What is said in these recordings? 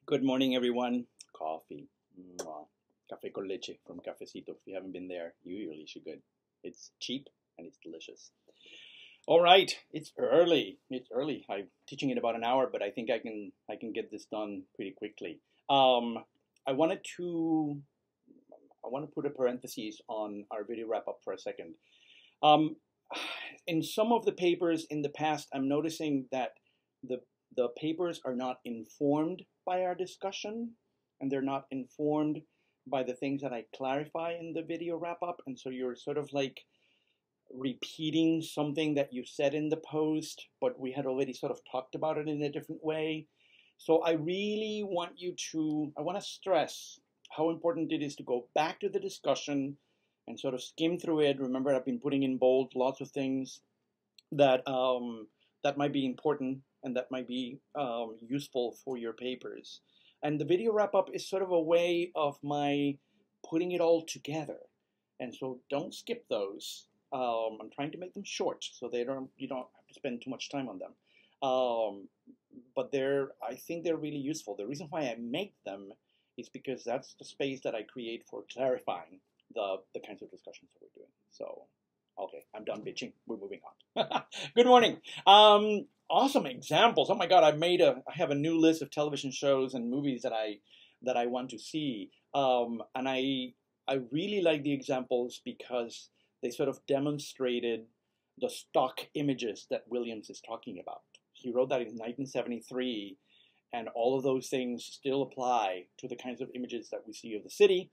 Good morning, everyone. Coffee. Mwah. Café con leche from Cafecito. If you haven't been there, you really should go. It's cheap and it's delicious. All right, it's early. It's early. I'm teaching in about an hour, but I think I can get this done pretty quickly. Um, I wanted to I want to put a parenthesis on our video wrap up for a second. Um, in some of the papers in the past, I'm noticing that the the papers are not informed by our discussion, and they're not informed by the things that I clarify in the video wrap up, and so you're sort of like repeating something that you said in the post, but we had already sort of talked about it in a different way. So I really want I want to stress how important it is to go back to the discussion and sort of skim through it. Remember, I've been putting in bold lots of things that that might be important and that might be useful for your papers. And the video wrap up is sort of a way of my putting it all together. And so don't skip those. I'm trying to make them short so you don't have to spend too much time on them. But I think they're really useful. The reason why I make them is because that's the space that I create for clarifying the kinds of discussions that we're doing. So, okay, I'm done bitching. We're moving on. Good morning. Awesome examples. Oh my God, I have a new list of television shows and movies that I want to see. And I really like the examples because they sort of demonstrated the stock images that Wiiliams is talking about. He wrote that in 1973, and all of those things still apply to the kinds of images that we see of the city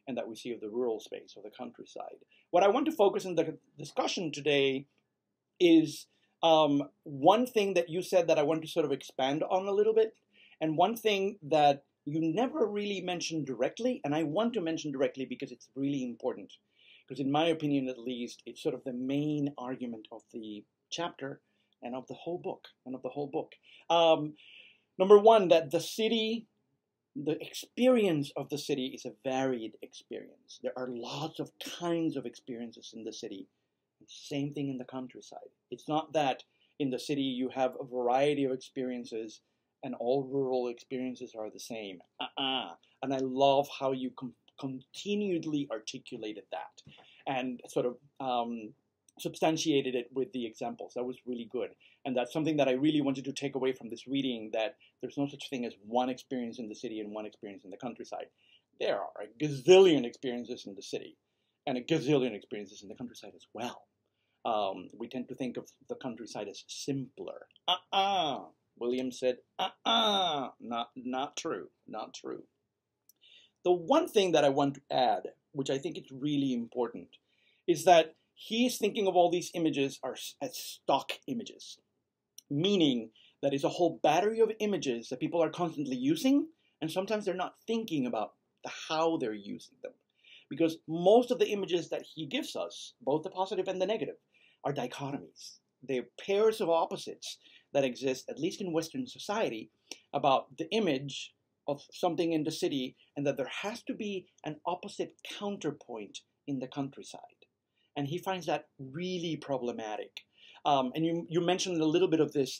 and that we see of the rural space or the countryside. What I want to focus in the discussion today is one thing that you said that I want to sort of expand on a little bit, and one thing that you never really mentioned directly, and I want to mention directly because it's really important. Because in my opinion, at least, it's sort of the main argument of the chapter and of the whole book. Number one, that the experience of the city is a varied experience. There are lots of kinds of experiences in the city. Same thing in the countryside. It's not that in the city you have a variety of experiences and all rural experiences are the same. And I love how you continually articulated that and sort of substantiated it with the examples. That was really good. And that's something that I really wanted to take away from this reading, that there's no such thing as one experience in the city and one experience in the countryside. There are a gazillion experiences in the city and a gazillion experiences in the countryside as well. We tend to think of the countryside as simpler. Wiiliams said, not true, not true. The one thing that I want to add, which I think is really important, is that he's thinking of all these images as stock images, meaning that it's a whole battery of images that people are constantly using, and sometimes they're not thinking about how they're using them. Because most of the images that he gives us, both the positive and the negative, are dichotomies. They're pairs of opposites that exist, at least in Western society, about the image of something in the city, and that there has to be an opposite counterpoint in the countryside. And he finds that really problematic. And you mentioned a little bit of this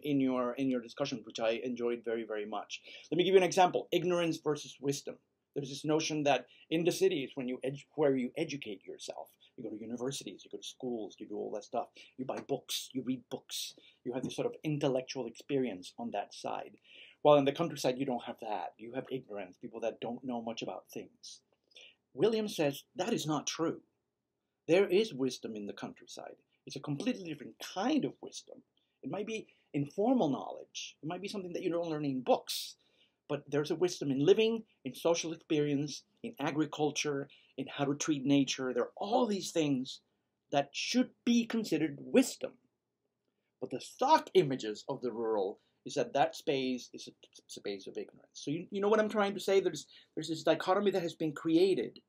in your discussion, which I enjoyed very, very much. Let me give you an example: ignorance versus wisdom. There's this notion that in the cities, where you educate yourself, you go to universities, you go to schools, you do all that stuff. You buy books, you read books. You have this sort of intellectual experience on that side. While in the countryside, you don't have that. You have ignorance, people that don't know much about things. Wiiliams says that is not true. There is wisdom in the countryside. It's a completely different kind of wisdom. It might be informal knowledge. It might be something that you don't learn in books. But there's a wisdom in living, in social experience, in agriculture, in how to treat nature. There are all these things that should be considered wisdom. But the stock images of the rural is that space is a space of ignorance. So you know what I'm trying to say? There's this dichotomy that has been created,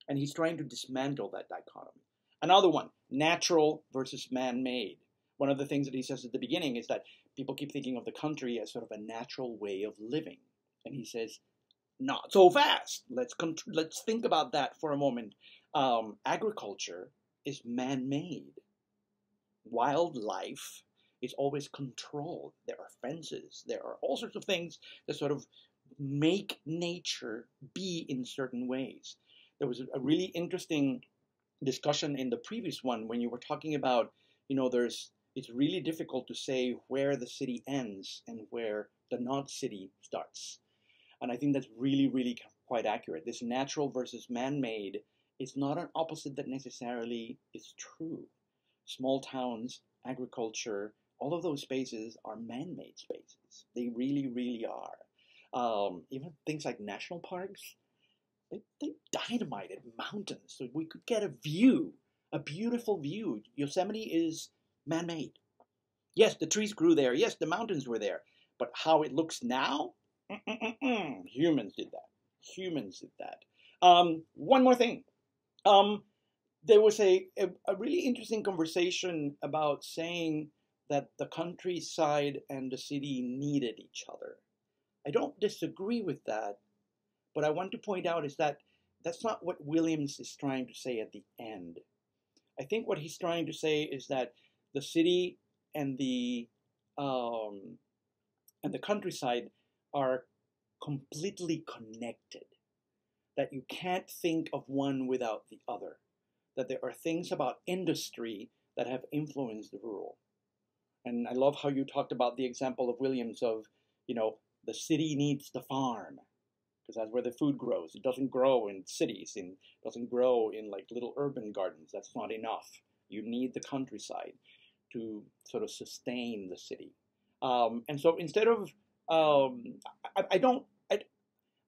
and he's trying to dismantle that dichotomy. Another one, natural versus man-made. One of the things that he says at the beginning is that people keep thinking of the country as sort of a natural way of living. And he says, not so fast. Let's think about that for a moment. Agriculture is man-made. Wildlife is always controlled. There are fences. There are all sorts of things that sort of make nature be in certain ways. There was a really interesting discussion in the previous one when you were talking about, it's really difficult to say where the city ends and where the not city starts. And I think that's really, really quite accurate. This natural versus man-made is not an opposite that necessarily is true. Small towns, agriculture, all of those spaces are man-made spaces. They really, really are. Even things like national parks, they dynamited mountains so we could get a view, a beautiful view. Yosemite is man-made. Yes, the trees grew there. Yes, the mountains were there. But how it looks now, humans did that. Humans did that. One more thing. There was a really interesting conversation about saying that the countryside and the city needed each other. I don't disagree with that, but I want to point out is that that's not what Wiiliams is trying to say at the end. I think what he's trying to say is that the city and the countryside are completely connected, that you can't think of one without the other, that there are things about industry that have influenced the rural. And I love how you talked about the example of Wiiliams of, the city needs the farm, because that's where the food grows. It doesn't grow in cities, and doesn't grow in like little urban gardens. That's not enough. You need the countryside to sort of sustain the city. And so instead of,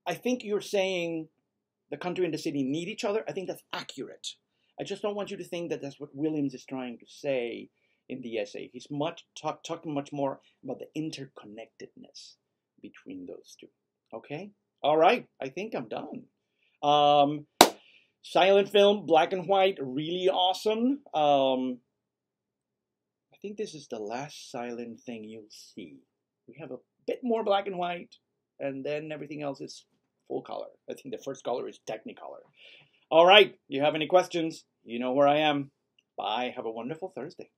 I think you're saying the country and the city need each other. I think that's accurate. I just don't want you to think that that's what Wiiliams is trying to say in the essay. He's talking much more about the interconnectedness between those two. Okay? All right. I think I'm done. Silent film, black and white, really awesome. I think this is the last silent thing you'll see. We have a bit more black and white, and then everything else is full color. I think the first color is Technicolor. All right. You have any questions? You know where I am. Bye. Have a wonderful Thursday.